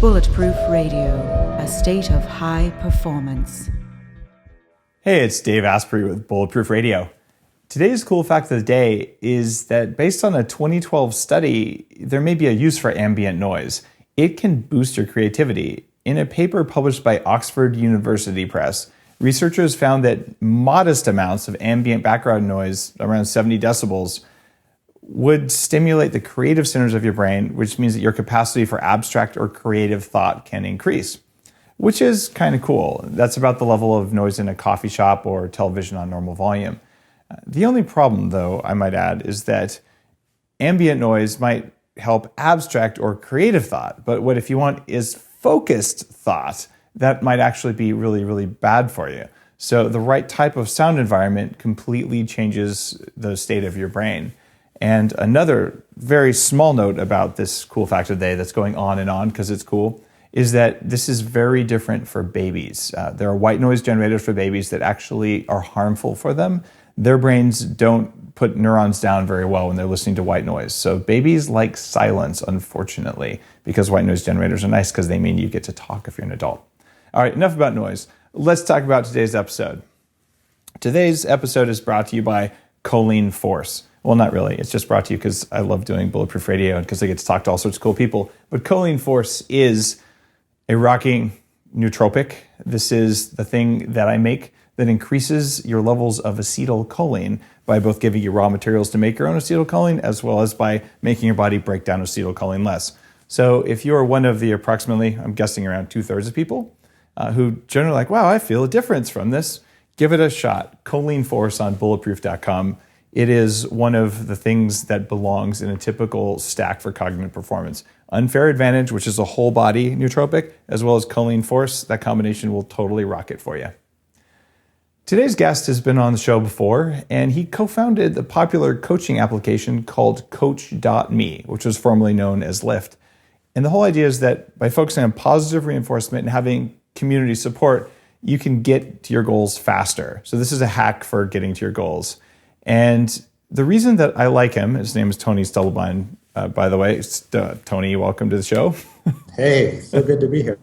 Bulletproof Radio, a state of high performance. Hey, it's Dave Asprey with Bulletproof Radio. Today's cool fact of the day is that based on a 2012 study, there may be a use for ambient noise. It can boost your creativity. In a paper published by Oxford University Press, researchers found that modest amounts of ambient background noise, around 70 decibels, would stimulate the creative centers of your brain, which means that your capacity for abstract or creative thought can increase, which is kind of cool. That's about the level of noise in a coffee shop or television on normal volume. The only problem, though, I might add, is that ambient noise might help abstract or creative thought, but what if you want is focused thought, that might actually be really, really bad for you. So the right type of sound environment completely changes the state of your brain. And another very small note about this cool fact of the day that's going on because it's cool is that this is very different for babies. There are white noise generators for babies that actually are harmful for them. Their brains don't put neurons down very well when they're listening to white noise. So babies like silence, unfortunately, because white noise generators are nice because they mean you get to talk if you're an adult. All right, enough about noise. Let's talk about today's episode. Today's episode is brought to you by Choline Force. Well, not really. It's just brought to you because I love doing Bulletproof Radio and because I get to talk to all sorts of cool people. But Choline Force is a rocking nootropic. This is the thing that I make that increases your levels of acetylcholine by both giving you raw materials to make your own acetylcholine as well as by making your body break down acetylcholine less. So if you're one of the approximately, I'm guessing around 2/3 of people who generally like, wow, I feel a difference from this, give it a shot. Choline Force on bulletproof.com. It is one of the things that belongs in a typical stack for cognitive performance. Unfair Advantage, which is a whole body nootropic, as well as Choline Force. That combination will totally rock it for you. Today's guest has been on the show before, and he co-founded the popular coaching application called Coach.me, which was formerly known as Lyft. And the whole idea is that by focusing on positive reinforcement and having community support, you can get to your goals faster. So this is a hack for getting to your goals. And the reason that I like him, his name is Tony Stubblebine, by the way. Tony, welcome to the show. Hey, so good to be here.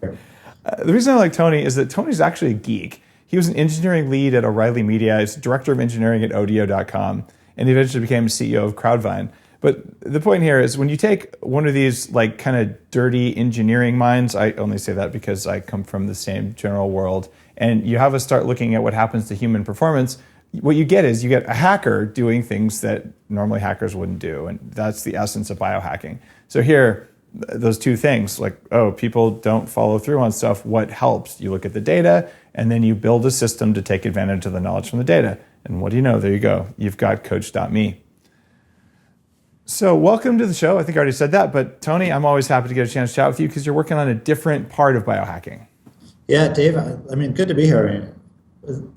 The reason I like Tony is that Tony's actually a geek. He was an engineering lead at O'Reilly Media. He's director of engineering at Odeo.com, and he eventually became CEO of CrowdVine. But the point here is when you take one of these like kind of dirty engineering minds, I only say that because I come from the same general world, and you have us start looking at what happens to human performance, what you get is you get a hacker doing things that normally hackers wouldn't do. And that's the essence of biohacking. So here, those two things, like, oh, people don't follow through on stuff. What helps? You look at the data, and then you build a system to take advantage of the knowledge from the data. And what do you know? There you go. You've got Coach.me. So welcome to the show. I think I already said that. But Tony, I'm always happy to get a chance to chat with you because you're working on a different part of biohacking. Yeah, Dave, I mean, good to be here.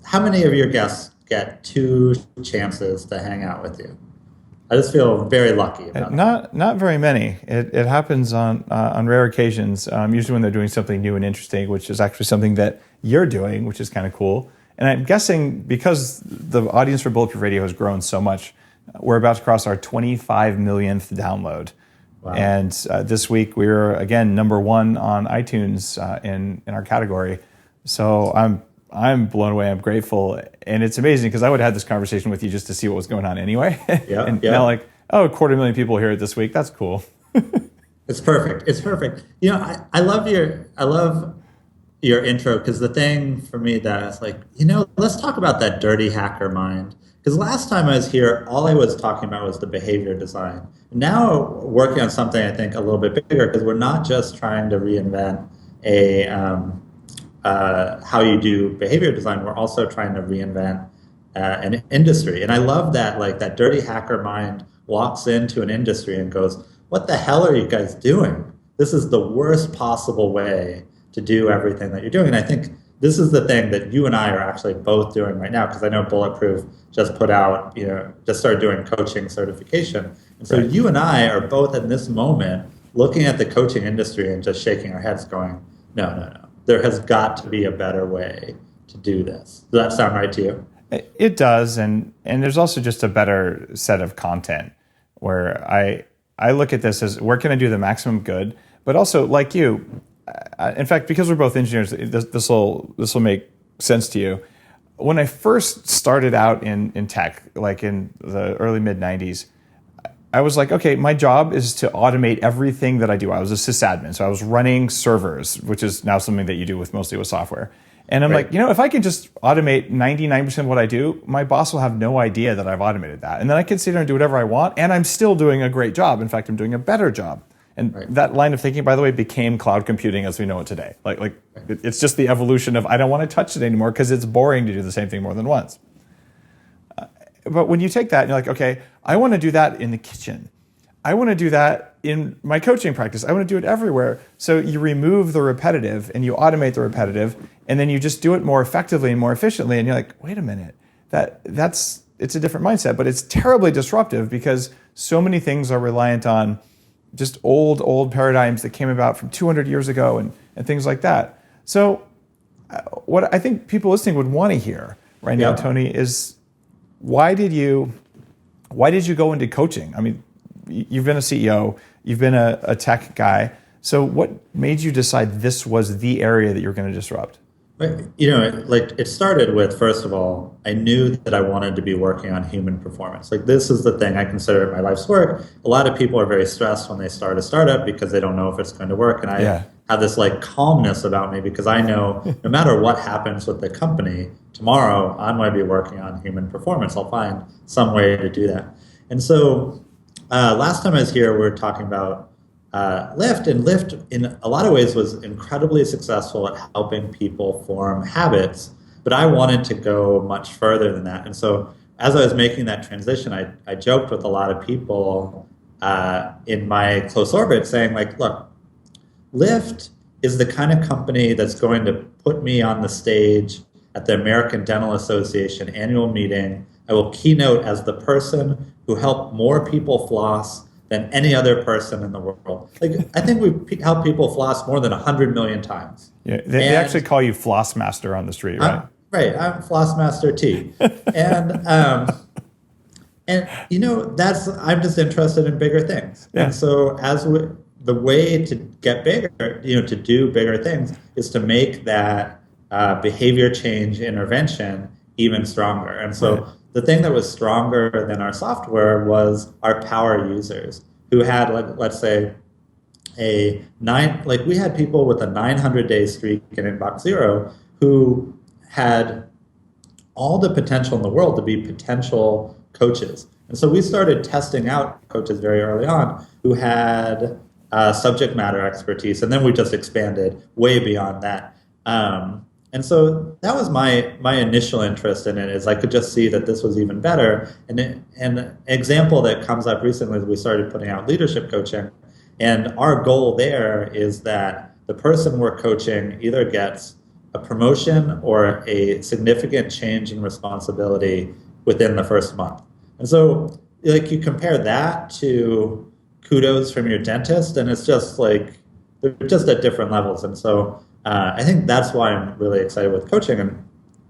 How many of your guests get 2 chances to hang out with you? I just feel very lucky about that. Not very many. It happens on rare occasions, usually when they're doing something new and interesting, which is actually something that you're doing, which is kind of cool. And I'm guessing because the audience for Bulletproof Radio has grown so much, we're about to cross our 25 millionth download. Wow. And this week we were, again, number 1 on iTunes in our category. So I'm blown away. I'm grateful. And it's amazing because I would have had this conversation with you just to see what was going on anyway. Yeah, and now like, oh, 250,000 people hear it this week. That's cool. It's perfect. It's perfect. You know, I love your intro because the thing for me that is like, let's talk about that dirty hacker mind. Because last time I was here, all I was talking about was the behavior design. Now we're working on something I think a little bit bigger because we're not just trying to reinvent how you do behavior design. We're also trying to reinvent an industry. And I love that, like that dirty hacker mind walks into an industry and goes, what the hell are you guys doing? This is the worst possible way to do everything that you're doing. And I think this is the thing that you and I are actually both doing right now, because I know Bulletproof just put out, just started doing coaching certification. And so you and I are both in this moment looking at the coaching industry and just shaking our heads going, no. There has got to be a better way to do this. Does that sound right to you? It does, and there's also just a better set of content where I look at this as where can I do the maximum good, but also like you, in fact, because we're both engineers, this will make sense to you. When I first started out in tech, like in the early mid 90s, I was like, okay, my job is to automate everything that I do. I was a sysadmin, so I was running servers, which is now something that you do mostly with software. And I'm like, if I can just automate 99% of what I do, my boss will have no idea that I've automated that. And then I can sit there and do whatever I want, and I'm still doing a great job. In fact, I'm doing a better job. And that line of thinking, by the way, became cloud computing as we know it today. It's just the evolution of I don't want to touch it anymore because it's boring to do the same thing more than once. But when you take that and you're like, okay, I want to do that in the kitchen. I want to do that in my coaching practice. I want to do it everywhere. So you remove the repetitive and you automate the repetitive, and then you just do it more effectively and more efficiently. And you're like, wait a minute, it's a different mindset, but it's terribly disruptive because so many things are reliant on just old paradigms that came about from 200 years ago and things like that. So what I think people listening would want to hear right now, Tony, is why did you go into coaching? I mean, you've been a CEO, you've been a tech guy. So what made you decide this was the area that you're going to disrupt? It started with, first of all, I knew that I wanted to be working on human performance. Like, this is the thing I consider my life's work. A lot of people are very stressed when they start a startup because they don't know if it's going to work. And I have this calmness about me because I know no matter what happens with the company, tomorrow I'm going to be working on human performance. I'll find some way to do that. And so last time I was here, we were talking about Lyft, and Lyft in a lot of ways was incredibly successful at helping people form habits, but I wanted to go much further than that. And so as I was making that transition, I joked with a lot of people in my close orbit saying, look, Lyft is the kind of company that's going to put me on the stage at the American Dental Association annual meeting. I will keynote as the person who helped more people floss than any other person in the world. I think we help people floss more than 100 million times. Yeah, they actually call you Floss Master on the street, right? I'm Floss Master T. and I'm just interested in bigger things. Yeah. And so the way to get bigger, to do bigger things is to make that behavior change intervention even stronger. And so the thing that was stronger than our software was our power users who had, let's say, we had people with a 900-day streak in Inbox Zero who had all the potential in the world to be potential coaches. And so we started testing out coaches very early on who had subject matter expertise, and then we just expanded way beyond that. And so that was my initial interest in it, is I could just see that this was even better. And an example that comes up recently is we started putting out leadership coaching. And our goal there is that the person we're coaching either gets a promotion or a significant change in responsibility within the first month. And so you compare that to kudos from your dentist, and it's just they're just at different levels. And so I think that's why I'm really excited with coaching,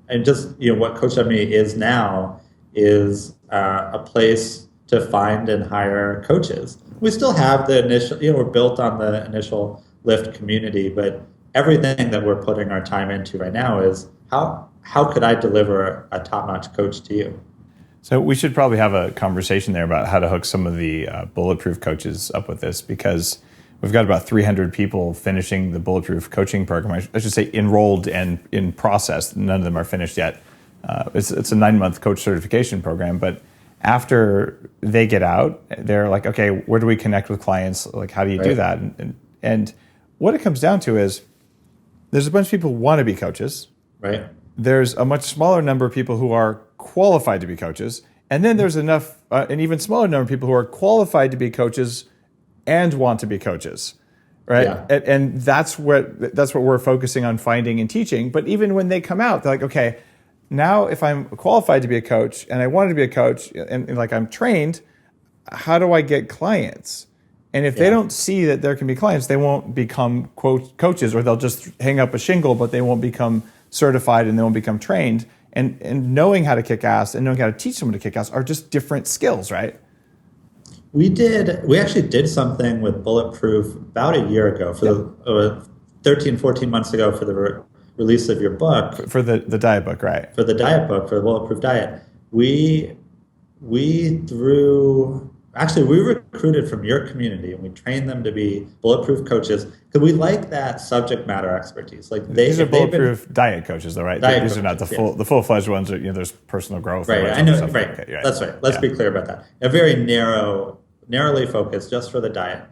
and just what Coach Me is now is a place to find and hire coaches. We still have the initial, we're built on the initial Lyft community, but everything that we're putting our time into right now is how could I deliver a top-notch coach to you? So we should probably have a conversation there about how to hook some of the Bulletproof coaches up with this, because we've got about 300 people finishing the Bulletproof coaching program. I should say enrolled and in process. None of them are finished yet. It's a 9-month coach certification program, but after they get out, they're like, okay, where do we connect with clients? How do you do that? And what it comes down to is there's a bunch of people who want to be coaches. Right. There's a much smaller number of people who are qualified to be coaches. And then there's an even smaller number of people who are qualified to be coaches and want to be coaches, right? Yeah. And that's what we're focusing on finding and teaching. But even when they come out, they're like, okay, now if I'm qualified to be a coach and I wanted to be a coach and I'm trained, how do I get clients? And if they don't see that there can be clients, they won't become coaches, or they'll just hang up a shingle, but they won't become certified and they won't become trained. And knowing how to kick ass and knowing how to teach someone to kick ass are just different skills, right? We actually did something with Bulletproof about a year ago, 13, 14 months ago, for the release of your book. For the diet book, right? For the diet book, for the Bulletproof Diet. We recruited from your community, and we trained them to be Bulletproof coaches because we like that subject matter expertise. Like these are Bulletproof diet coaches, though, right? These are not the full-fledged ones. There's personal growth. Right, I know. Right. Okay, right. That's right. Let's be clear about that. A very narrowly focused just for the diet,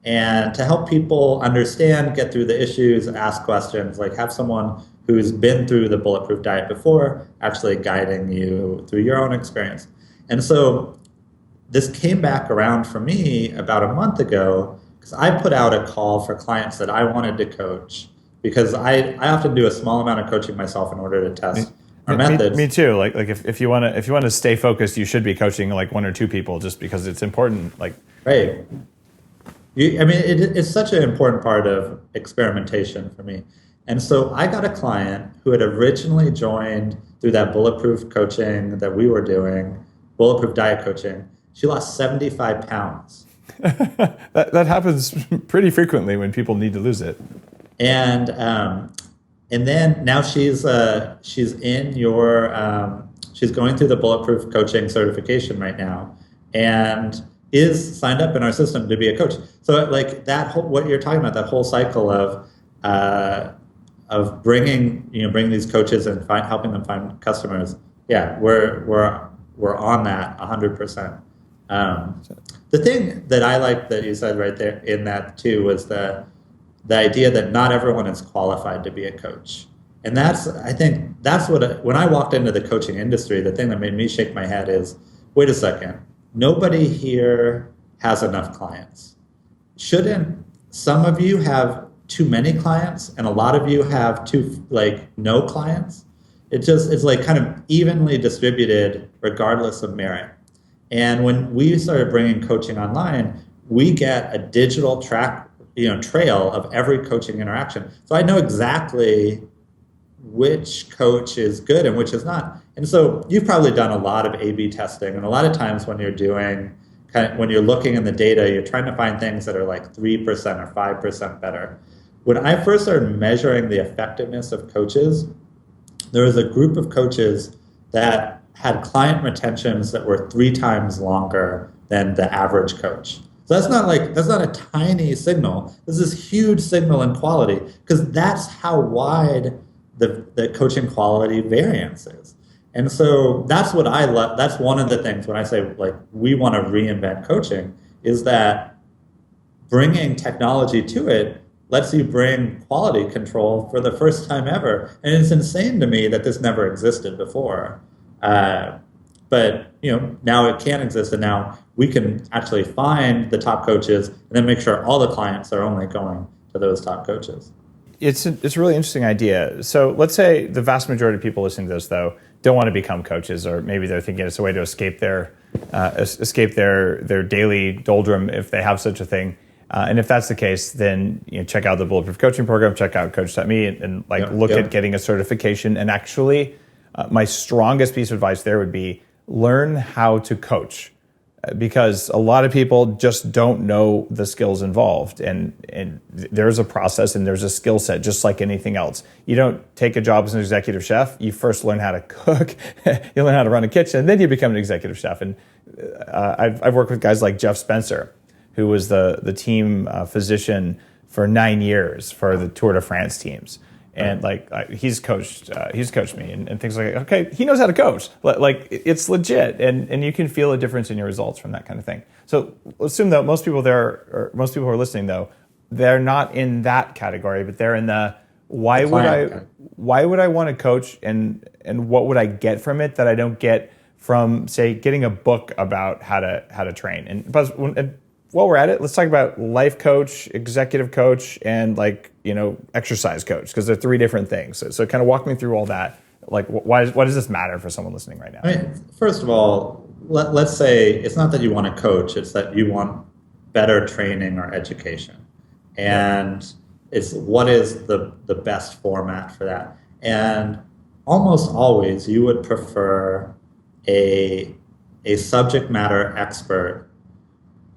and to help people understand, get through the issues, ask questions, like have someone who's been through the Bulletproof Diet before actually guiding you through your own experience. And so this came back around for me about a month ago because I put out a call for clients that I wanted to coach, because I often do a small amount of coaching myself in order to test our methods. Me too. Like if you want to stay focused, you should be coaching like one or two people just because it's important. Like right. It's such an important part of experimentation for me. And so I got a client who had originally joined through that Bulletproof coaching that we were doing, Bulletproof diet coaching. She lost 75 pounds. that happens pretty frequently when people need to lose it. And then now she's in your she's going through the Bulletproof coaching certification right now, and is signed up in our system to be a coach. So like that whole, what you're talking about, that whole cycle of bringing these coaches and helping them find customers. Yeah, we're on that 100%. The thing that I like that you said right there in that too was the idea that not everyone is qualified to be a coach. And I think that's what, when I walked into the coaching industry, the thing that made me shake my head is, wait a second, nobody here has enough clients. Shouldn't some of you have too many clients and a lot of you have no clients? It's like kind of evenly distributed regardless of merit. And when we started bringing coaching online, we get a digital trail of every coaching interaction. So I know exactly which coach is good and which is not. And so you've probably done a lot of A/B testing, and a lot of times when you're looking in the data, you're trying to find things that are like 3% or 5% better. When I first started measuring the effectiveness of coaches, there was a group of coaches that had client retentions that were 3 times longer than the average coach. So that's not a tiny signal. This is huge signal in quality, because that's how wide the coaching quality variance is. And so that's what I love. That's one of the things when I say like we want to reinvent coaching, is that bringing technology to it lets you bring quality control for the first time ever. And it's insane to me that this never existed before. But now it can exist, and now we can actually find the top coaches and then make sure all the clients are only going to those top coaches. It's a really interesting idea. So let's say the vast majority of people listening to this, though, don't want to become coaches, or maybe they're thinking it's a way to escape their daily doldrum if they have such a thing. And if that's the case, then check out the Bulletproof Coaching Program, check out Coach.me, and look at getting a certification. And actually, my strongest piece of advice there would be learn how to coach, because a lot of people just don't know the skills involved. And there's a process and there's a skill set just like anything else. You don't take a job as an executive chef. You first learn how to cook, you learn how to run a kitchen, and then you become an executive chef. And I've worked with guys like Jeff Spencer, who was the team physician for 9 years for the Tour de France teams. And he's coached me and things like that. Okay, he knows how to coach. Like it's legit, and you can feel a difference in your results from that kind of thing. So assume that most people who are listening, though, they're not in that category, but they're in the why would I want to coach, and what would I get from it that I don't get from, say, getting a book about how to train. And while we're at it, let's talk about life coach, executive coach, and exercise coach, because they're 3 different things. So kind of walk me through all that. Like, why does this matter for someone listening right now? I mean, first of all, let's say it's not that you want to coach; it's that you want better training or education, and it's what is the best format for that. And almost always you would prefer a subject matter expert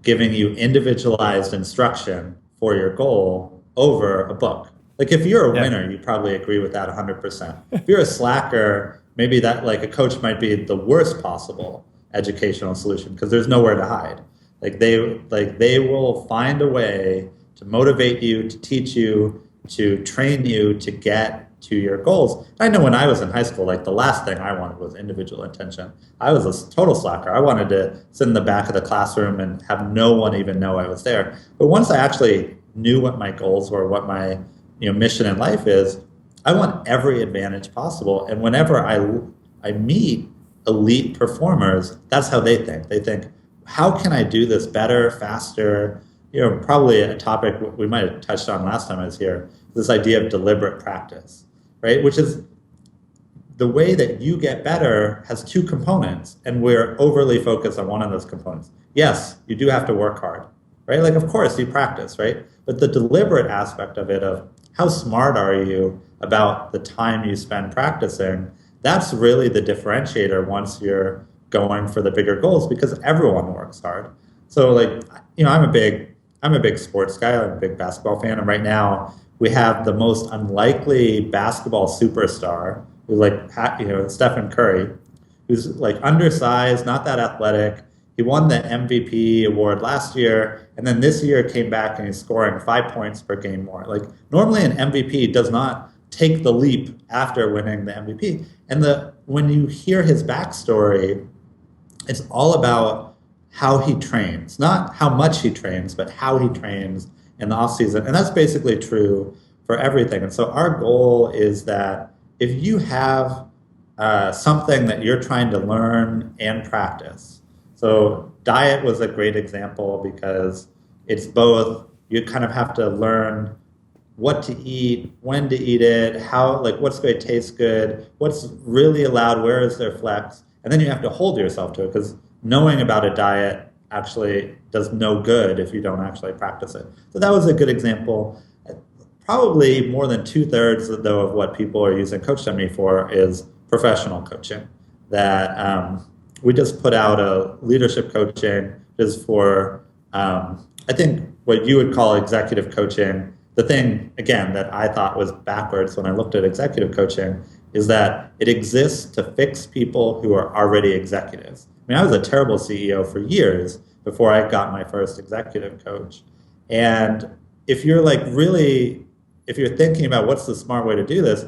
giving you individualized instruction for your goal over a book. Like if you're a winner, you probably agree with that 100%. If you're a slacker, maybe that like a coach might be the worst possible educational solution because there's nowhere to hide. They will find a way to motivate you, to teach you, to train you to get to your goals. I know when I was in high school, like the last thing I wanted was individual attention. I was a total slacker. I wanted to sit in the back of the classroom and have no one even know I was there. But once I actually knew what my goals were, what my mission in life is, I want every advantage possible. And whenever I meet elite performers, that's how they think. They think, how can I do this better, faster? Probably a topic we might have touched on last time I was here, this idea of deliberate practice, right? Which is the way that you get better has two components, and we're overly focused on one of those components. Yes, you do have to work hard, right? Like, of course, you practice, right? But the deliberate aspect of it, of how smart are you about the time you spend practicing, that's really the differentiator once you're going for the bigger goals, because everyone works hard. So I'm a big sports guy. I'm a big basketball fan. And right now we have the most unlikely basketball superstar who's Stephen Curry, who's like undersized, not that athletic. He won the MVP award last year. And then this year came back and he's scoring 5 points per game more. Like normally an MVP does not take the leap after winning the MVP. And when you hear his backstory, it's all about how he trains, not how much he trains, but how he trains in the off season. And that's basically true for everything. And so our goal is that if you have something that you're trying to learn and practice, so diet was a great example because it's both, you kind of have to learn what to eat, when to eat it, how, what's going to taste good, what's really allowed, where is there flex, and then you have to hold yourself to it because knowing about a diet actually does no good if you don't actually practice it. So that was a good example. Probably more than 2/3 though of what people are using Coach.me for is professional coaching. That we just put out a leadership coaching is for I think what you would call executive coaching. The thing, again, that I thought was backwards when I looked at executive coaching is that it exists to fix people who are already executives. I mean, I was a terrible CEO for years before I got my first executive coach. And if you're if you're thinking about what's the smart way to do this,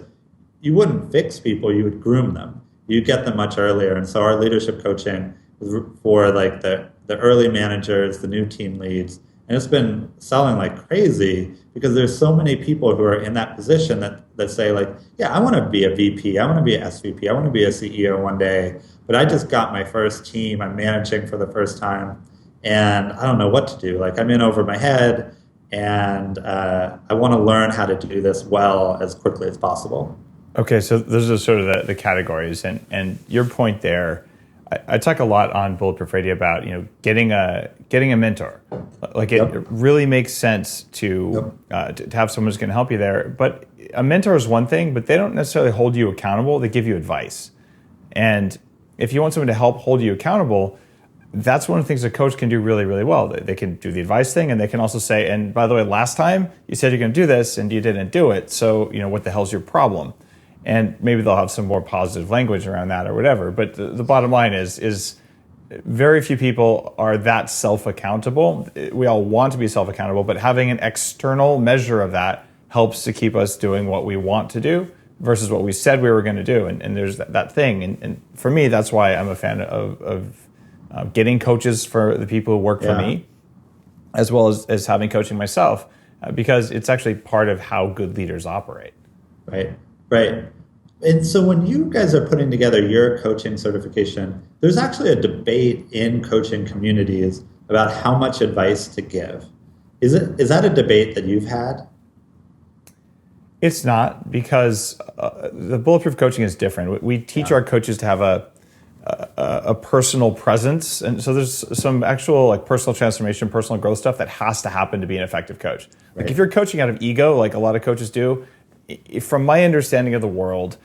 you wouldn't fix people, you would groom them. You get them much earlier. And so our leadership coaching is for the early managers, the new team leads. And it's been selling like crazy because there's so many people who are in that position that say I want to be a VP, I want to be an SVP, I want to be a CEO one day, but I just got my first team, I'm managing for the first time, and I don't know what to do. I'm in over my head, and I want to learn how to do this well as quickly as possible. Okay, so those are sort of the categories, and your point there. I talk a lot on Bulletproof Radio about getting a mentor. It really makes sense to have someone who's going to help you there. But a mentor is one thing, but they don't necessarily hold you accountable. They give you advice, and if you want someone to help hold you accountable, that's one of the things a coach can do really, really well. They can do the advice thing, and they can also say, and by the way, last time you said you're going to do this and you didn't do it, so what the hell's your problem? And maybe they'll have some more positive language around that or whatever. But the bottom line is very few people are that self-accountable. We all want to be self-accountable, but having an external measure of that helps to keep us doing what we want to do versus what we said we were going to do. And there's that thing. And for me, that's why I'm a fan of getting coaches for the people who work for me, as well as having coaching myself, because it's actually part of how good leaders operate. Right. And so when you guys are putting together your coaching certification, there's actually a debate in coaching communities about how much advice to give. Is that a debate that you've had? It's not, because the Bulletproof coaching is different. We teach our coaches to have a personal presence, and so there's some actual personal transformation, personal growth stuff that has to happen to be an effective coach. If you're coaching out of ego, like a lot of coaches do, from my understanding of the world,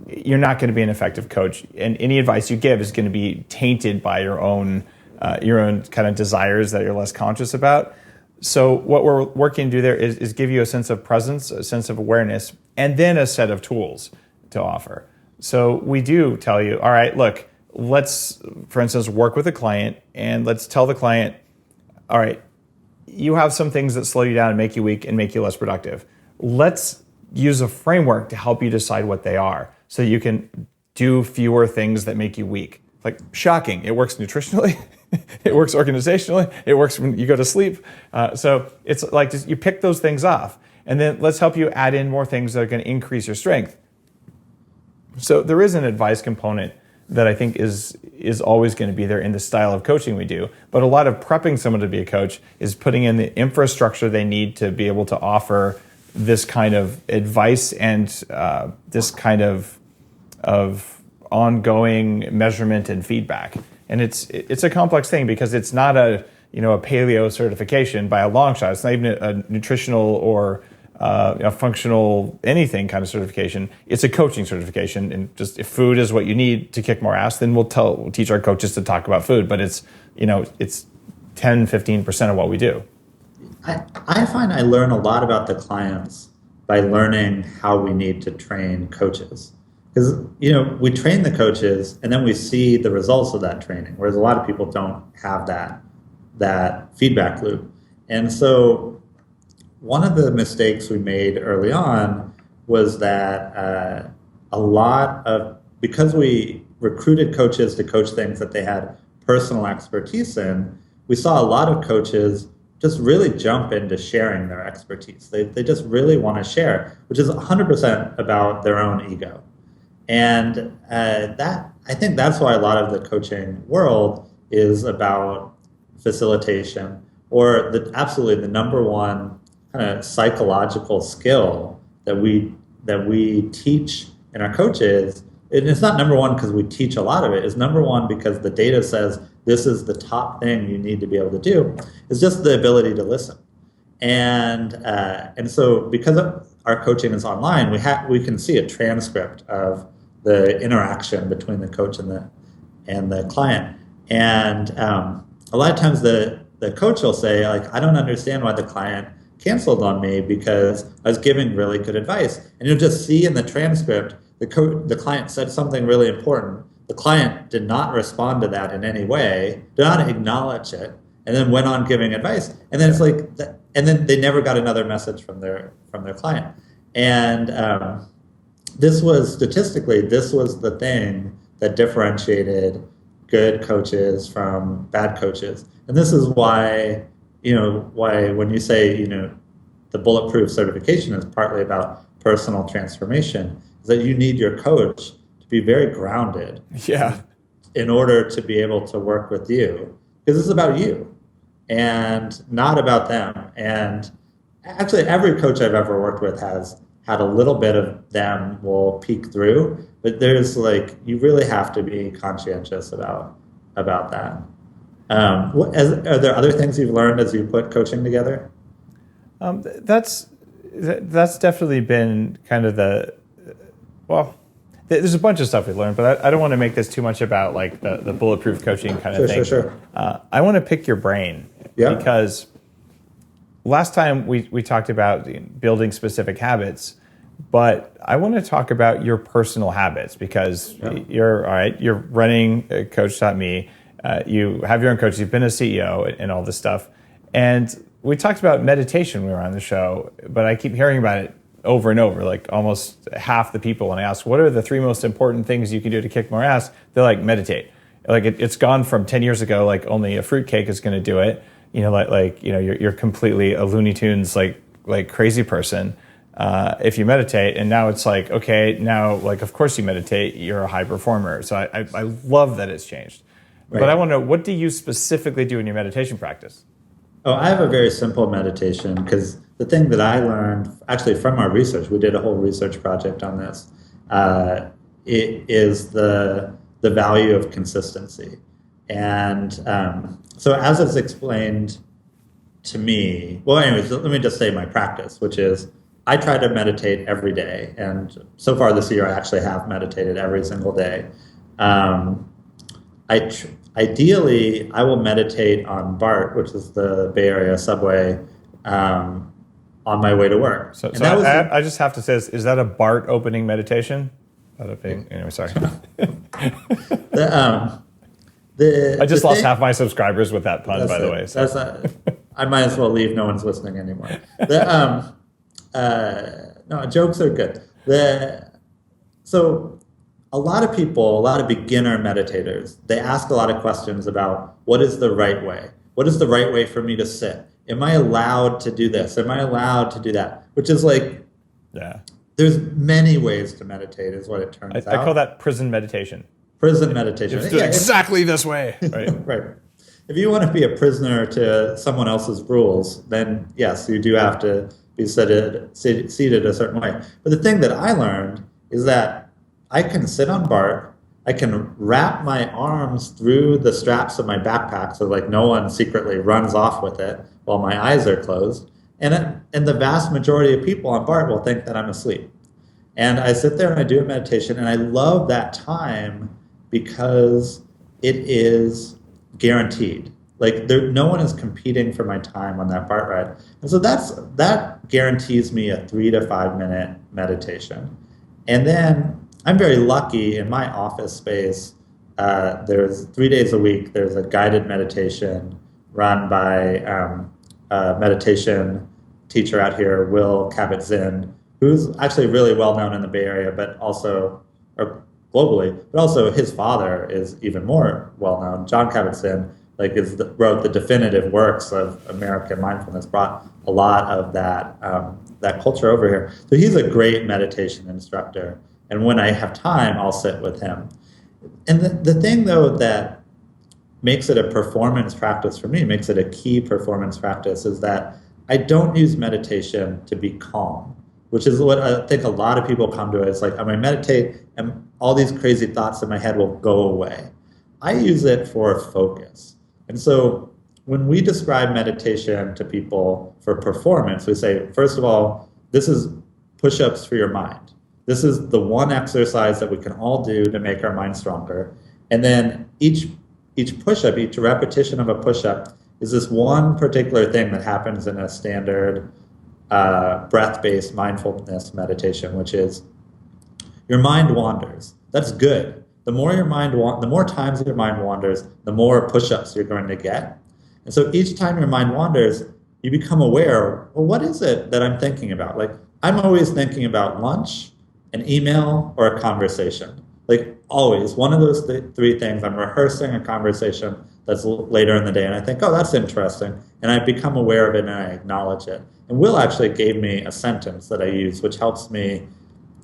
you're not going to be an effective coach. And any advice you give is going to be tainted by your own kind of desires that you're less conscious about. So what we're working to do there is give you a sense of presence, a sense of awareness, and then a set of tools to offer. So we do tell you, all right, look, let's, for instance, work with a client and let's tell the client, all right, you have some things that slow you down and make you weak and make you less productive. Let's use a framework to help you decide what they are so you can do fewer things that make you weak. Like, shocking, it works nutritionally, it works organizationally, it works when you go to sleep. So it's like just, you pick those things off, and then let's help you add in more things that are going to increase your strength. So there is an advice component that I think is always going to be there in the style of coaching we do. But a lot of prepping someone to be a coach is putting in the infrastructure they need to be able to offer this kind of advice and this kind of ongoing measurement and feedback. And it's a complex thing because it's not a paleo certification by a long shot. It's not even a nutritional or a functional anything kind of certification. It's a coaching certification. And just if food is what you need to kick more ass, then we'll teach our coaches to talk about food. But it's 10-15% of what we do. I find I learn a lot about the clients by learning how we need to train coaches. Because, we train the coaches and then we see the results of that training, whereas a lot of people don't have that feedback loop. And so one of the mistakes we made early on was that because we recruited coaches to coach things that they had personal expertise in, we saw a lot of coaches just really jump into sharing their expertise. They just really want to share, which is 100% about their own ego. And I think that's why a lot of the coaching world is about facilitation, or absolutely the number one kind of psychological skill that we teach in our coaches. And it's not number one because we teach a lot of it. It's number one because the data says this is the top thing you need to be able to do. It's just the ability to listen. And so because our coaching is online, we can see a transcript of the interaction between the coach and the client. And a lot of times the coach will say, like, I don't understand why the client canceled on me because I was giving really good advice. And you'll just see in the transcript, the client said something really important. The client did not respond to that in any way, did not acknowledge it, and then went on giving advice. And then it's like, and then they never got another message from their client. And this was the thing that differentiated good coaches from bad coaches. And this is why when you say, the Bulletproof certification is partly about personal transformation, is that you need your coach to be very grounded. Yeah. In order to be able to work with you, because it's about you and not about them. And actually every coach I've ever worked with has had a little bit of them will peek through, but there's you really have to be conscientious about that. Are there other things you've learned as you put coaching together? That's definitely been kind of there's a bunch of stuff we learned, but I don't want to make this too much about the bulletproof coaching kind of thing. Sure. I want to pick your brain because last time we talked about building specific habits, but I want to talk about your personal habits because you're running Coach Taught Me. You have your own coach. You've been a CEO and all this stuff. And we talked about meditation when we were on the show, but I keep hearing about it over and over. Like almost half the people, when I ask, what are the 3 most important things you can do to kick more ass? They're like, meditate. It's gone from 10 years ago, only a fruitcake is going to do it. You're completely a Looney Tunes, like crazy person. If you meditate, and now it's okay, now of course you meditate, you're a high performer. So I love that it's changed. Right. But I want to know, what do you specifically do in your meditation practice? Oh, I have a very simple meditation because the thing that I learned actually from our research, we did a whole research project on this, it is the value of consistency. And so as it's explained to me, well, anyways, let me just say my practice, which is I try to meditate every day, and so far this year I actually have meditated every single day. Ideally, I will meditate on BART, which is the Bay Area subway, on my way to work. So I just have to say, is that a BART opening meditation? Anyway, sorry. I just lost half my subscribers with that pun, by the way. So. I might as well leave. No one's listening anymore. No, jokes are good. So a lot of people, a lot of beginner meditators, they ask a lot of questions about what is the right way? What is the right way for me to sit? Am I allowed to do this? Am I allowed to do that? Which is like, there's many ways to meditate is what it turns out. I call that prison meditation. Prison meditation. It's exactly this way. Right. Right. If you want to be a prisoner to someone else's rules, then yes, you do have to be seated a certain way. But the thing that I learned is that I can sit on BART, I can wrap my arms through the straps of my backpack so like no one secretly runs off with it while my eyes are closed. And the vast majority of people on BART will think that I'm asleep. And I sit there and I do a meditation, and I love that time because it is guaranteed. Like no one is competing for my time on that BART ride. And so that guarantees me a 3 to 5 minute meditation. And then I'm very lucky in my office space. There's 3 days a week, there's a guided meditation run by a meditation teacher out here, Will Kabat-Zinn, who's actually really well known in the Bay Area, but also or globally, but also his father is even more well known. John Kabat-Zinn wrote the definitive works of American mindfulness, brought a lot of that culture over here. So he's a great meditation instructor. And when I have time, I'll sit with him. And the thing, though, that makes it a performance practice for me, makes it a key performance practice, is that I don't use meditation to be calm, which is what I think a lot of people come to it. It's like, I'm going to meditate and all these crazy thoughts in my head will go away. I use it for focus. And so when we describe meditation to people for performance, we say, first of all, this is push-ups for your mind. This is the one exercise that we can all do to make our mind stronger. And then each push-up, each repetition of a push-up is this one particular thing that happens in a standard breath-based mindfulness meditation, which is your mind wanders. That's good. The more times your mind wanders, the more push-ups you're going to get. And so each time your mind wanders, you become aware, well, what is it that I'm thinking about? Like, I'm always thinking about lunch, an email, or a conversation. Like, always. One of those three things, I'm rehearsing a conversation that's later in the day, and I think, oh, that's interesting. And I become aware of it, and I acknowledge it. And Will actually gave me a sentence that I use, which helps me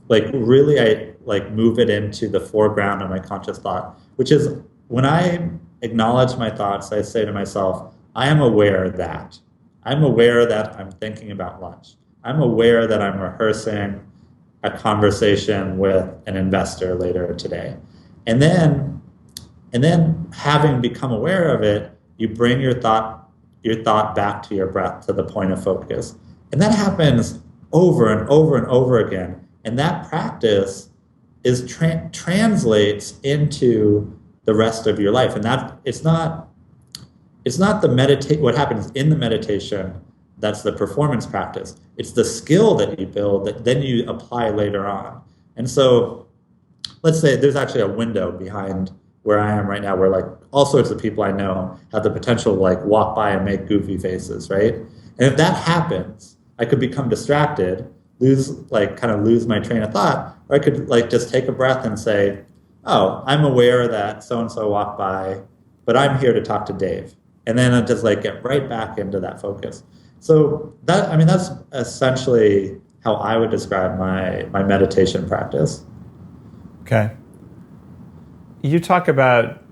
move it into the foreground of my conscious thought, which is when I acknowledge my thoughts, I say to myself, I am aware that. I'm aware that I'm thinking about lunch. I'm aware that I'm rehearsing a conversation with an investor later today. And then having become aware of it, you bring your thought back to your breath, to the point of focus. And that happens over and over and over again. And that practice translates into the rest of your life. And that it's not what happens in the meditation that's the performance practice. It's the skill that you build that then you apply later on. And so let's say there's actually a window behind where I am right now where like all sorts of people I know have the potential to like walk by and make goofy faces, right? And if that happens, I could become distracted, lose my train of thought, or I could just take a breath and say, oh, I'm aware that so-and-so walked by, but I'm here to talk to Dave. And then I just get right back into that focus. So that's essentially how I would describe my meditation practice. Okay. You talk about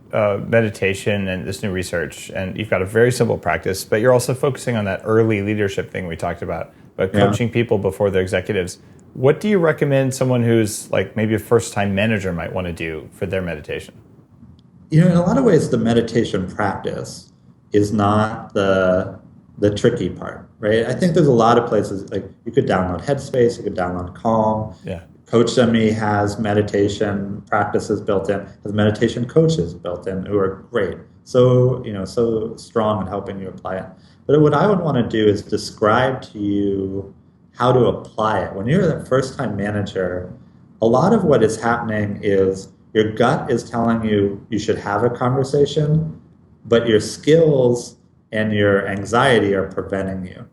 meditation and this new research, and you've got a very simple practice, but you're also focusing on that early leadership thing we talked about coaching people before they're executives. What do you recommend someone who's maybe a first-time manager might want to do for their meditation? In a lot of ways, the meditation practice is not the the tricky part, right? I think there's a lot of places, like you could download Headspace, you could download Calm. Yeah. CoachMe has meditation practices built in, has meditation coaches built in who are great. So, so strong in helping you apply it. But what I would want to do is describe to you how to apply it. When you're the first-time manager, a lot of what is happening is your gut is telling you you should have a conversation, but your skills and your anxiety are preventing you.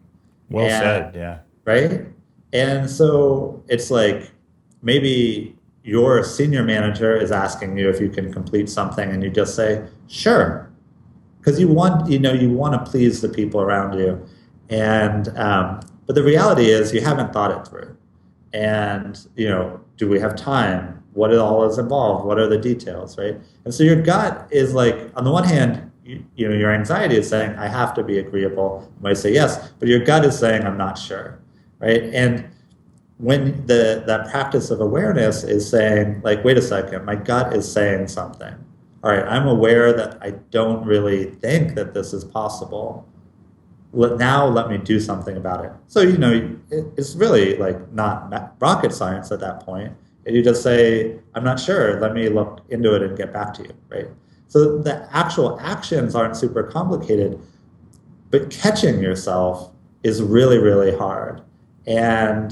Well said, yeah. Right? And so it's like maybe your senior manager is asking you if you can complete something and you just say, sure. Because you want to please the people around you. And but the reality is you haven't thought it through. And, do we have time? What all is involved? What are the details, right? And so your gut is like, on the one hand, your anxiety is saying, I have to be agreeable. You might say yes, but your gut is saying, I'm not sure, right? And when that practice of awareness is saying, like, wait a second, my gut is saying something. All right, I'm aware that I don't really think that this is possible. Now let me do something about it. So, it's really like not rocket science at that point. You just say, I'm not sure, let me look into it and get back to you, right? So the actual actions aren't super complicated, but catching yourself is really, really hard. And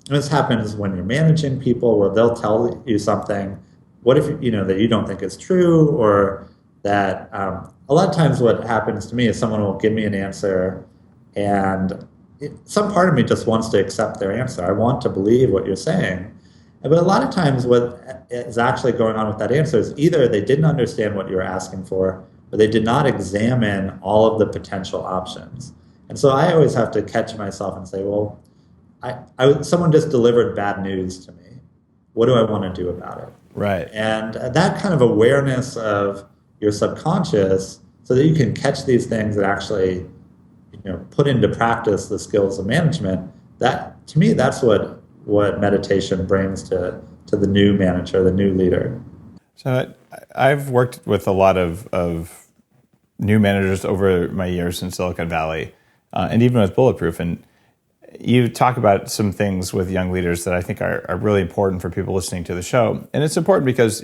this happens when you're managing people where they'll tell you something, what if, that you don't think is true, or that a lot of times what happens to me is someone will give me an answer and some part of me just wants to accept their answer. I want to believe what you're saying. But a lot of times what is actually going on with that answer is either they didn't understand what you were asking for, or they did not examine all of the potential options. And so I always have to catch myself and say, well, someone just delivered bad news to me. What do I want to do about it? Right. And that kind of awareness of your subconscious so that you can catch these things and actually, put into practice the skills of management, that, to me, that's what meditation brings to the new manager, the new leader. So I've worked with a lot of new managers over my years in Silicon Valley, and even with Bulletproof. And you talk about some things with young leaders that I think are really important for people listening to the show. And it's important because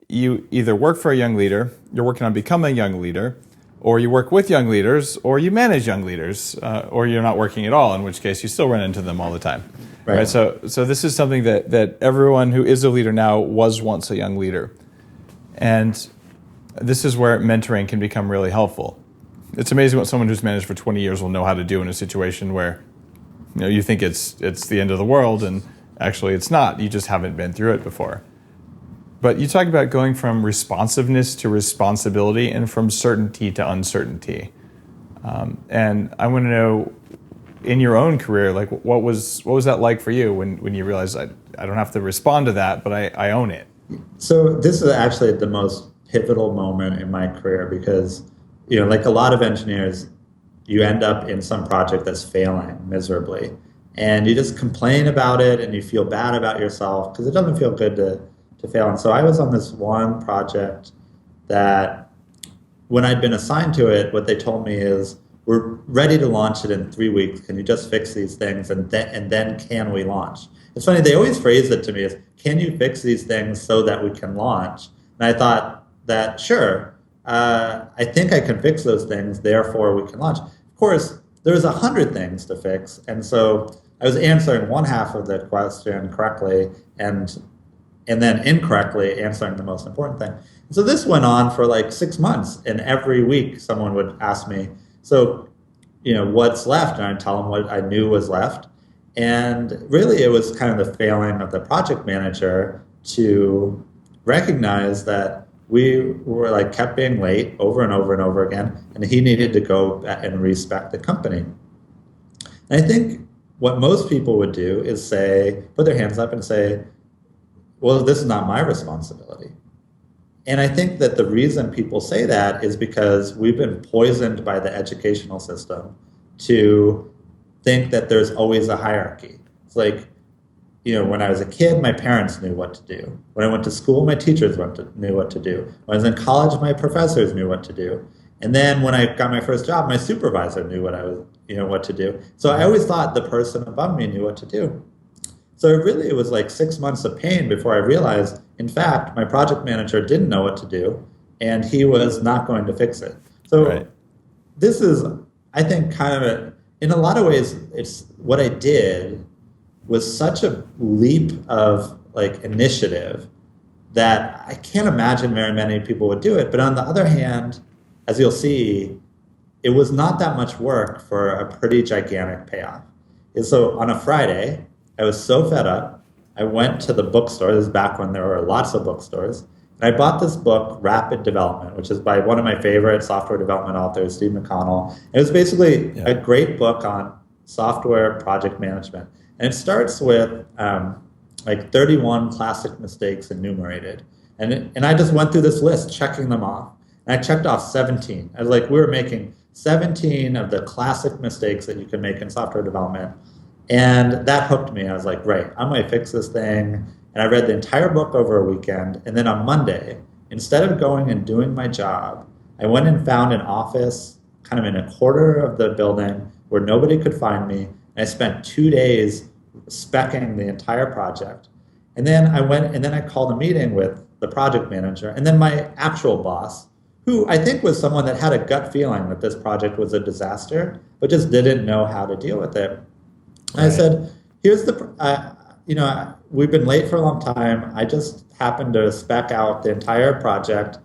you either work for a young leader, you're working on becoming a young leader, or you work with young leaders, or you manage young leaders, or you're not working at all, in which case you still run into them all the time. Right. So this is something that everyone who is a leader now was once a young leader. And this is where mentoring can become really helpful. It's amazing what someone who's managed for 20 years will know how to do in a situation where you think it's the end of the world, and actually it's not. You just haven't been through it before. But you talk about going from responsiveness to responsibility and from certainty to uncertainty. And I want to know, in your own career, like what was that like for you when you realized I don't have to respond to that, but I own it? So this is actually the most pivotal moment in my career because, like a lot of engineers, you end up in some project that's failing miserably. And you just complain about it and you feel bad about yourself because it doesn't feel good to fail. And so I was on this one project that when I'd been assigned to it, what they told me is, we're ready to launch it in 3 weeks. Can you just fix these things and then can we launch? It's funny, they always phrase it to me as, can you fix these things so that we can launch? And I thought that, sure, I think I can fix those things, therefore we can launch. Of course, there's 100 things to fix. And so I was answering one half of the question correctly and then incorrectly answering the most important thing. So this went on for like 6 months, and every week someone would ask me, so, what's left? And I'd tell them what I knew was left. And really it was kind of the failing of the project manager to recognize that we were kept being late over and over and over again, and he needed to go and respect the company. And I think what most people would do is put their hands up and say, well, this is not my responsibility. And I think that the reason people say that is because we've been poisoned by the educational system to think that there's always a hierarchy. It's like, when I was a kid, my parents knew what to do. When I went to school, my teachers knew what to do. When I was in college, my professors knew what to do. And then when I got my first job, my supervisor knew what to do. So I always thought the person above me knew what to do. So it was like 6 months of pain before I realized, in fact, my project manager didn't know what to do, and he was not going to fix it. So This is, I think, in a lot of ways, it's what I did was such a leap of like initiative that I can't imagine very many people would do it. But on the other hand, as you'll see, it was not that much work for a pretty gigantic payoff. And so on a Friday, I was so fed up, I went to the bookstore. This is back when there were lots of bookstores. And I bought this book, Rapid Development, which is by one of my favorite software development authors, Steve McConnell. It was basically a great book on software project management. And it starts with like 31 classic mistakes enumerated. And I just went through this list, checking them off. And I checked off 17. I was like, we were making 17 of the classic mistakes that you can make in software development. And that hooked me. I was like, right, I'm going to fix this thing. And I read the entire book over a weekend. And then on Monday, instead of going and doing my job, I went and found an office kind of in a quarter of the building where nobody could find me. And I spent 2 days speccing the entire project. And then I called a meeting with the project manager and then my actual boss, who I think was someone that had a gut feeling that this project was a disaster, but just didn't know how to deal with it. And I said, here's we've been late for a long time. I just happened to spec out the entire project.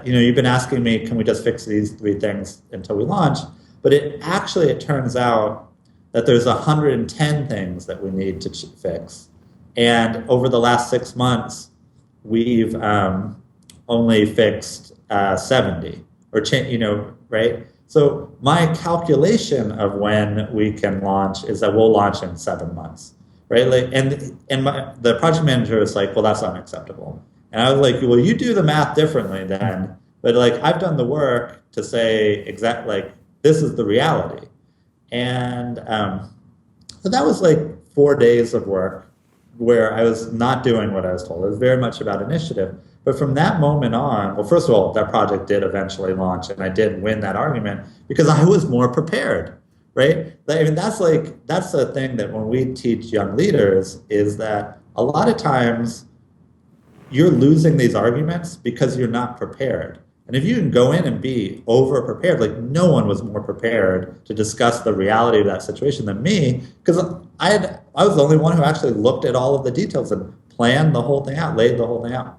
You've been asking me, can we just fix these 3 things until we launch? But it turns out that there's 110 things that we need to fix. And over the last 6 months, we've only fixed 70 right? So my calculation of when we can launch is that we'll launch in 7 months, right? The project manager was like, well, that's unacceptable. And I was like, well, you do the math differently then. But like, I've done the work to say this is the reality. And so that was like 4 days of work where I was not doing what I was told. It was very much about initiative. But from that moment on, well, first of all, that project did eventually launch, and I did win that argument because I was more prepared, right? I mean, that's the thing that when we teach young leaders is that a lot of times you're losing these arguments because you're not prepared. And if you can go in and be over-prepared, like no one was more prepared to discuss the reality of that situation than me, because I was the only one who actually looked at all of the details and planned the whole thing out, laid the whole thing out.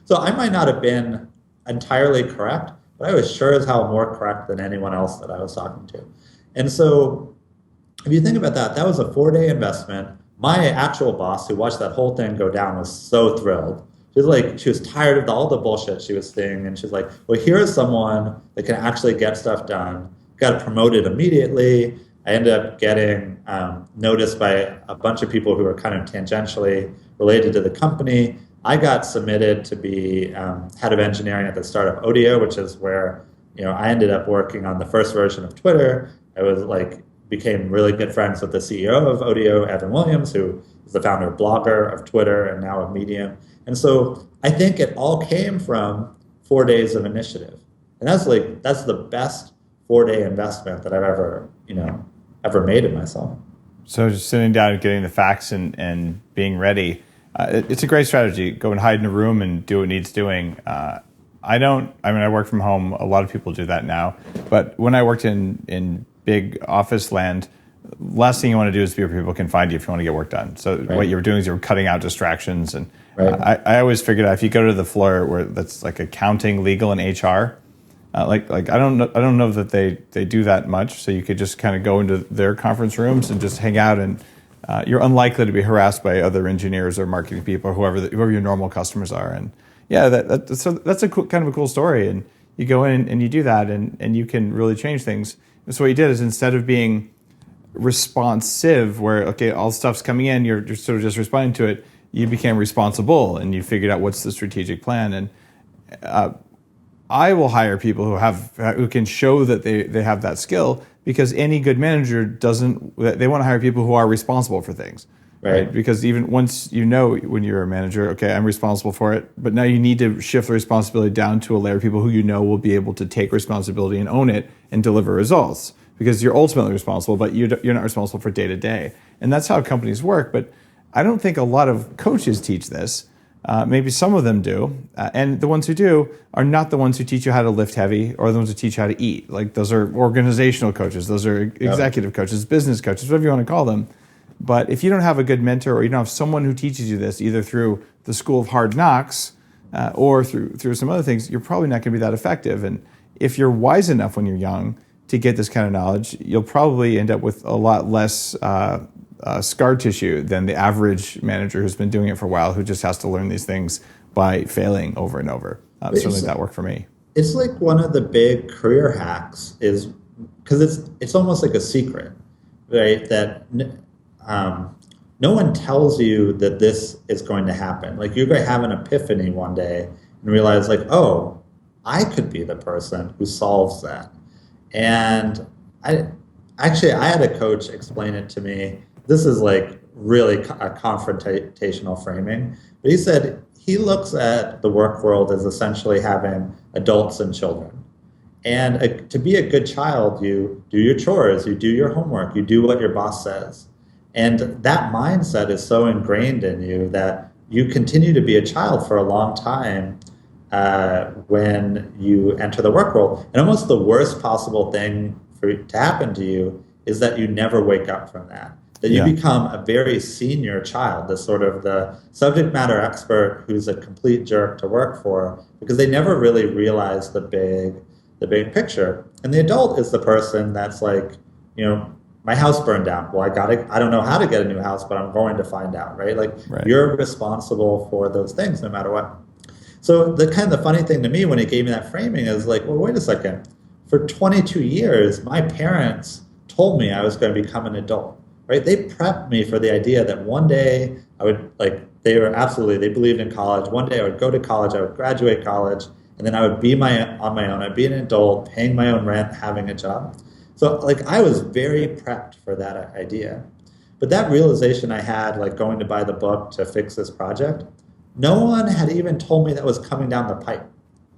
So I might not have been entirely correct, but I was sure as hell more correct than anyone else that I was talking to. And so if you think about that, that was a 4-day investment. My actual boss, who watched that whole thing go down, was so thrilled. She was tired of all the bullshit she was seeing, and she's like, well, here's someone that can actually get stuff done. Got promoted immediately. I ended up getting noticed by a bunch of people who were kind of tangentially related to the company. I got submitted to be head of engineering at the startup Odeo, which is where I ended up working on the first version of Twitter. I became really good friends with the CEO of Odeo, Evan Williams, who is the founder of Blogger, of Twitter, and now of Medium. And so I think it all came from 4 days of initiative. And that's the best 4-day investment that I've ever made in myself. So just sitting down and getting the facts and being ready. It's a great strategy. Go and hide in a room and do what needs doing. I work from home. A lot of people do that now. But when I worked in big office land, last thing you want to do is be where people can find you if you want to get work done. So what you were doing is you were cutting out distractions. And I always figured out if you go to the floor where that's like accounting, legal, and HR, I don't know that they do that much. So you could just kind of go into their conference rooms and just hang out, and you're unlikely to be harassed by other engineers or marketing people, or whoever your normal customers are. And yeah, that's a cool, kind of a cool story. And you go in and you do that, and you can really change things. And so what you did is, instead of being responsive, where all stuff's coming in, you're sort of just responding to it, you became responsible, and you figured out what's the strategic plan. And I will hire people who can show that they have that skill, because any good manager they want to hire people who are responsible for things. Right. Because even once you know when you're a manager, okay, I'm responsible for it, but now you need to shift the responsibility down to a layer of people who you know will be able to take responsibility and own it and deliver results, because you're ultimately responsible, but you're not responsible for day to day. And that's how companies work. But I don't think a lot of coaches teach this. Maybe some of them do. And the ones who do are not the ones who teach you how to lift heavy or the ones who teach you how to eat. Like, those are organizational coaches. Those are executive coaches, business coaches, whatever you want to call them. But if you don't have a good mentor, or you don't have someone who teaches you this, either through the school of hard knocks or through some other things, you're probably not going to be that effective. And if you're wise enough when you're young to get this kind of knowledge, you'll probably end up with a lot less scar tissue than the average manager who's been doing it for a while, who just has to learn these things by failing over and over. Certainly that worked for me. It's like one of the big career hacks is because it's almost like a secret, right? That no one tells you that this is going to happen. Like, you're going to have an epiphany one day and realize, like, oh, I could be the person who solves that. And I had a coach explain it to me. This is like really a confrontational framing, but he said he looks at the work world as essentially having adults and children. And to be a good child, you do your chores, you do your homework, you do what your boss says. And that mindset is so ingrained in you that you continue to be a child for a long time when you enter the work world. And almost the worst possible thing to happen to you is that you never wake up from that. That you become a very senior child, the sort of the subject matter expert who's a complete jerk to work for, because they never really realize the big picture. And the adult is the person that's like, my house burned down. Well, I don't know how to get a new house, but I'm going to find out, right? You're responsible for those things no matter what. So the funny thing to me when he gave me that framing is like, well, wait a second. For 22 years, my parents told me I was going to become an adult, right? They prepped me for the idea that one day I would, they believed in college. One day I would go to college, I would graduate college, and then I would be on my own. I'd be an adult, paying my own rent, having a job. So I was very prepped for that idea. But that realization I had, going to buy the book to fix this project, no one had even told me that was coming down the pipe.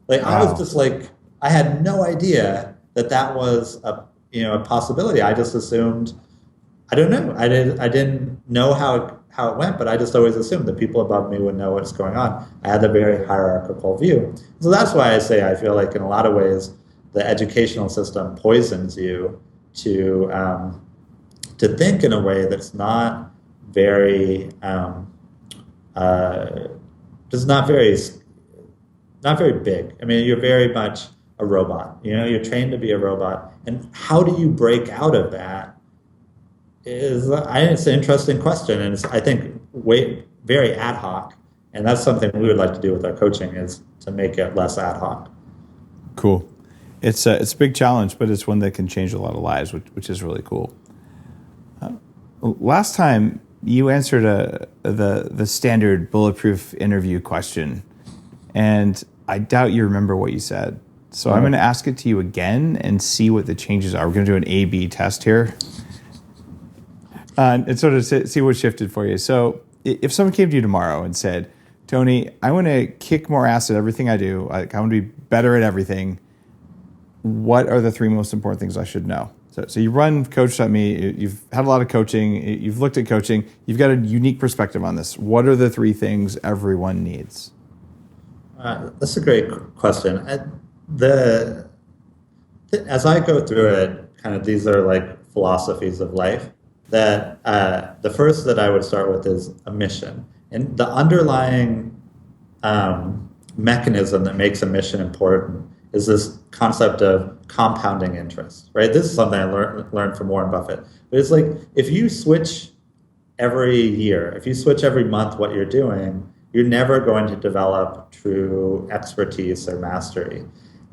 Wow. I was just I had no idea that was a possibility. I just assumed, I don't know. I didn't know how it went, but I just always assumed that people above me would know what's going on. I had a very hierarchical view. So that's why I say I feel like in a lot of ways the educational system poisons you to think in a way that's not very just not very big. I mean, you're very much a robot. You're trained to be a robot, and how do you break out of that? It's an interesting question, and it's, I think, very ad hoc, and that's something we would like to do with our coaching, is to make it less ad hoc. Cool. It's a big challenge, but it's one that can change a lot of lives, which is really cool. Last time you answered the standard Bulletproof interview question, and I doubt you remember what you said. So I'm going to ask it to you again and see what the changes are. We're going to do an A/B test here. And sort of see what shifted for you. So if someone came to you tomorrow and said, Tony, I want to kick more ass at everything I do. I want to be better at everything. What are the three most important things I should know? So you run Coach.me. You've had a lot of coaching. You've looked at coaching. You've got a unique perspective on this. What are the three things everyone needs? That's a great question. As I go through it, kind of these are philosophies of life. That the first that I would start with is a mission. And the underlying mechanism that makes a mission important is this concept of compounding interest, right? This is something I learned from Warren Buffett. But it's if you switch every year, if you switch every month what you're doing, you're never going to develop true expertise or mastery.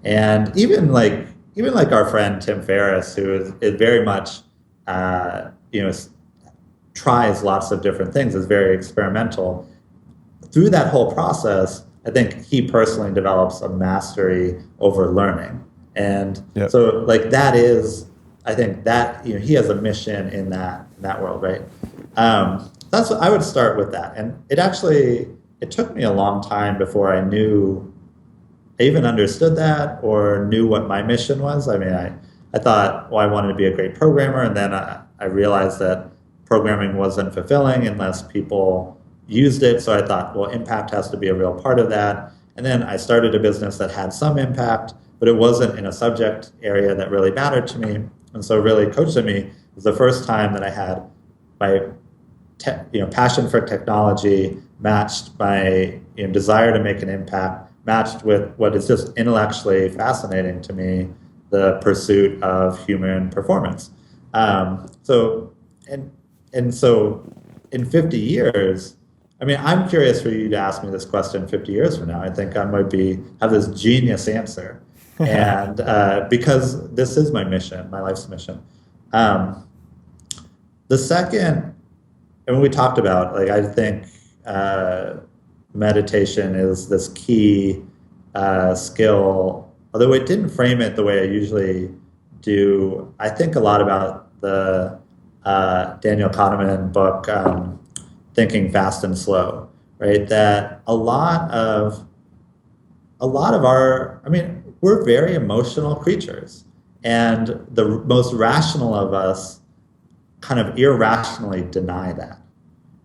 And even our friend Tim Ferriss, who is very much tries lots of different things, is very experimental. Through that whole process, I think he personally develops a mastery over learning. And so that is, I think that, he has a mission in that world, right? that's what I would start with that. And it took me a long time before I even understood that or knew what my mission was. I mean, I thought, well, I wanted to be a great programmer, and then I realized that programming wasn't fulfilling unless people used it. So I thought, well, impact has to be a real part of that. And then I started a business that had some impact, but it wasn't in a subject area that really mattered to me. And so really Coach Me was the first time that I had my passion for technology matched my desire to make an impact, matched with what is just intellectually fascinating to me, the pursuit of human performance. So in 50 years, I mean, I'm curious for you to ask me this question 50 years from now. I think I might have this genius answer. And because this is my mission, my life's mission. The second, and we talked about, like, I think meditation is this key skill, although it didn't frame it the way I usually do. I think a lot about the Daniel Kahneman book, Thinking Fast and Slow, right? That a lot of we're very emotional creatures, and the most rational of us kind of irrationally deny that,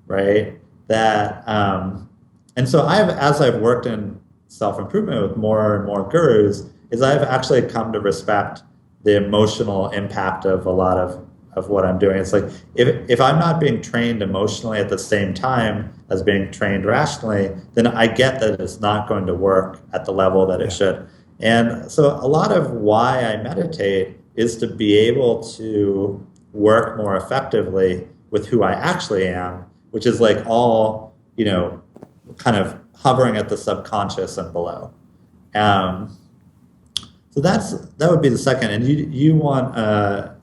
right? That, and so as I've worked in self-improvement with more and more gurus, is I've actually come to respect the emotional impact of a lot of what I'm doing. It's like, if I'm not being trained emotionally at the same time as being trained rationally, then I get that it's not going to work at the level that it should. And so a lot of why I meditate is to be able to work more effectively with who I actually am, which is like all, kind of hovering at the subconscious and below. So that would be the second. And you want a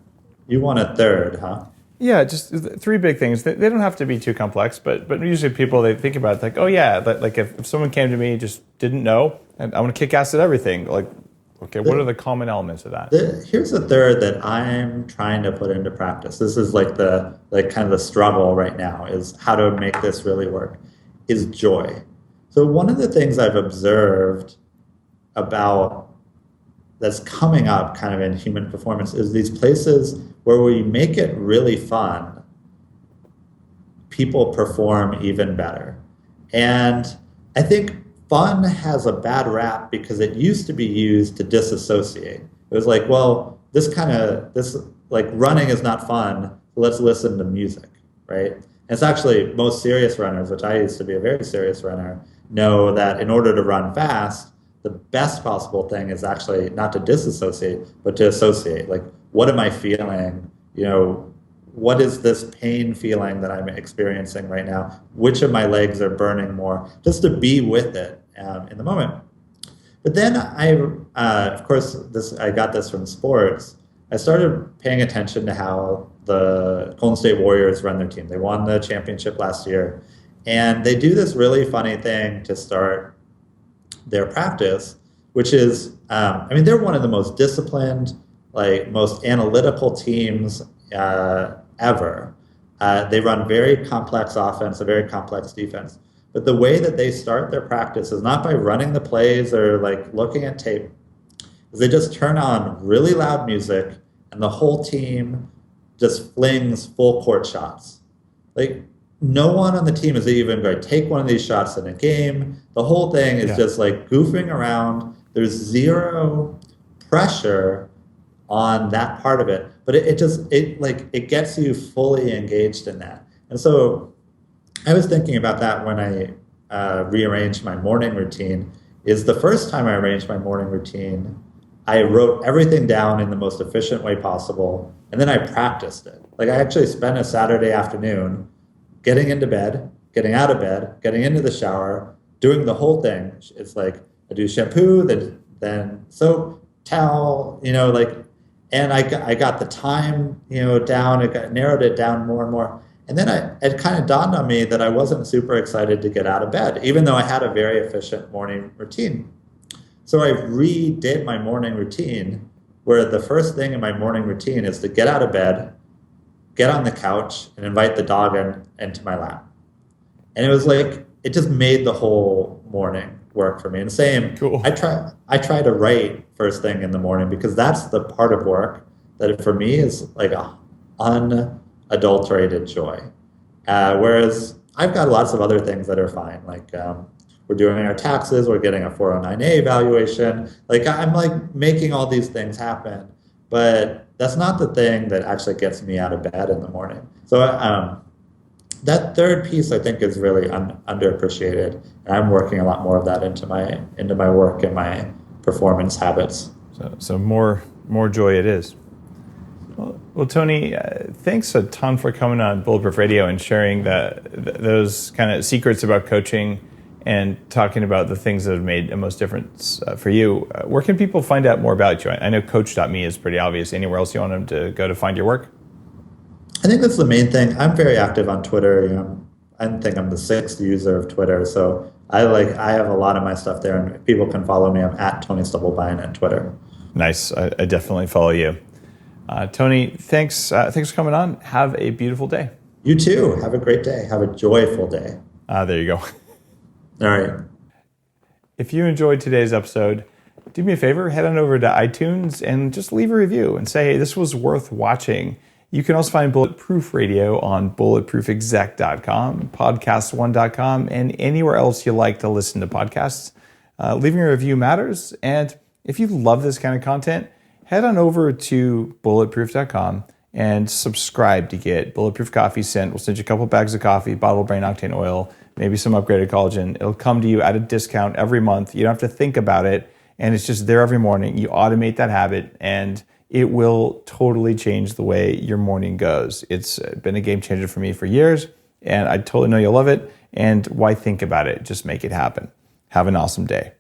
third, huh? Yeah, just three big things. They don't have to be too complex, but usually people, they think about it like, oh yeah, like if someone came to me just didn't know, and I want to kick ass at everything, like, okay, what are the common elements of that? Here's a third that I'm trying to put into practice. This is like kind of the struggle right now, is how to make this really work, is joy. So one of the things I've observed about that's coming up kind of in human performance is these places where we make it really fun, people perform even better. And I think fun has a bad rap because it used to be used to disassociate. It was like, well, this running is not fun, let's listen to music, right? And it's actually, most serious runners, which I used to be a very serious runner, know that in order to run fast, the best possible thing is actually not to disassociate, but to associate. Like, what am I feeling? What is this pain feeling that I'm experiencing right now? Which of my legs are burning more? Just to be with it in the moment. But then of course, I got this from sports. I started paying attention to how the Golden State Warriors run their team. They won the championship last year. And they do this really funny thing to start their practice, which is, they're one of the most disciplined, most analytical teams ever. They run very complex offense, a very complex defense. But the way that they start their practice is not by running the plays or looking at tape. Is they just turn on really loud music and the whole team just flings full court shots. No one on the team is even going to take one of these shots in a game. The whole thing is just goofing around. There's zero pressure on that part of it, but it gets you fully engaged in that. And so I was thinking about that when I rearranged my morning routine. Is the first time I arranged my morning routine, I wrote everything down in the most efficient way possible, and then I practiced it. I actually spent a Saturday afternoon getting into bed, getting out of bed, getting into the shower, doing the whole thing. It's I do shampoo, then soap, towel, and I got the time, down. It narrowed it down more and more. And then it kind of dawned on me that I wasn't super excited to get out of bed, even though I had a very efficient morning routine. So I redid my morning routine, where the first thing in my morning routine is to get out of bed, get on the couch and invite the dog into my lap. And it was like, it just made the whole morning work for me. And same, cool. I try to write first thing in the morning, because that's the part of work that for me is like a unadulterated joy. Whereas I've got lots of other things that are fine. Like we're doing our taxes, we're getting a 409A evaluation. Like I'm like making all these things happen, but that's not the thing that actually gets me out of bed in the morning. So that third piece, I think, is really underappreciated. And I'm working a lot more of that into my work and my performance habits. So more joy it is. Well, Tony, thanks a ton for coming on Bulletproof Radio and sharing those kind of secrets about coaching and talking about the things that have made the most difference for you. Where can people find out more about you? I know coach.me is pretty obvious. Anywhere else you want them to go to find your work? I think that's the main thing. I'm very active on Twitter. I think I'm the 6th user of Twitter. So I have a lot of my stuff there, and people can follow me. I'm at Tony Stubblebine on Twitter. Nice. I definitely follow you. Tony, thanks for coming on. Have a beautiful day. You too. Have a great day. Have a joyful day. There you go. All right. If you enjoyed today's episode, do me a favor, head on over to iTunes and just leave a review and say, hey, this was worth watching. You can also find Bulletproof Radio on bulletproofexec.com, podcast1.com, and anywhere else you like to listen to podcasts. Leaving a review matters. And if you love this kind of content, head on over to bulletproof.com and subscribe to get Bulletproof coffee sent. We'll send you a couple bags of coffee, bottled brain octane oil, maybe some upgraded collagen. It'll come to you at a discount every month. You don't have to think about it. And it's just there every morning. You automate that habit, and it will totally change the way your morning goes. It's been a game changer for me for years, and I totally know you'll love it. And why think about it? Just make it happen. Have an awesome day.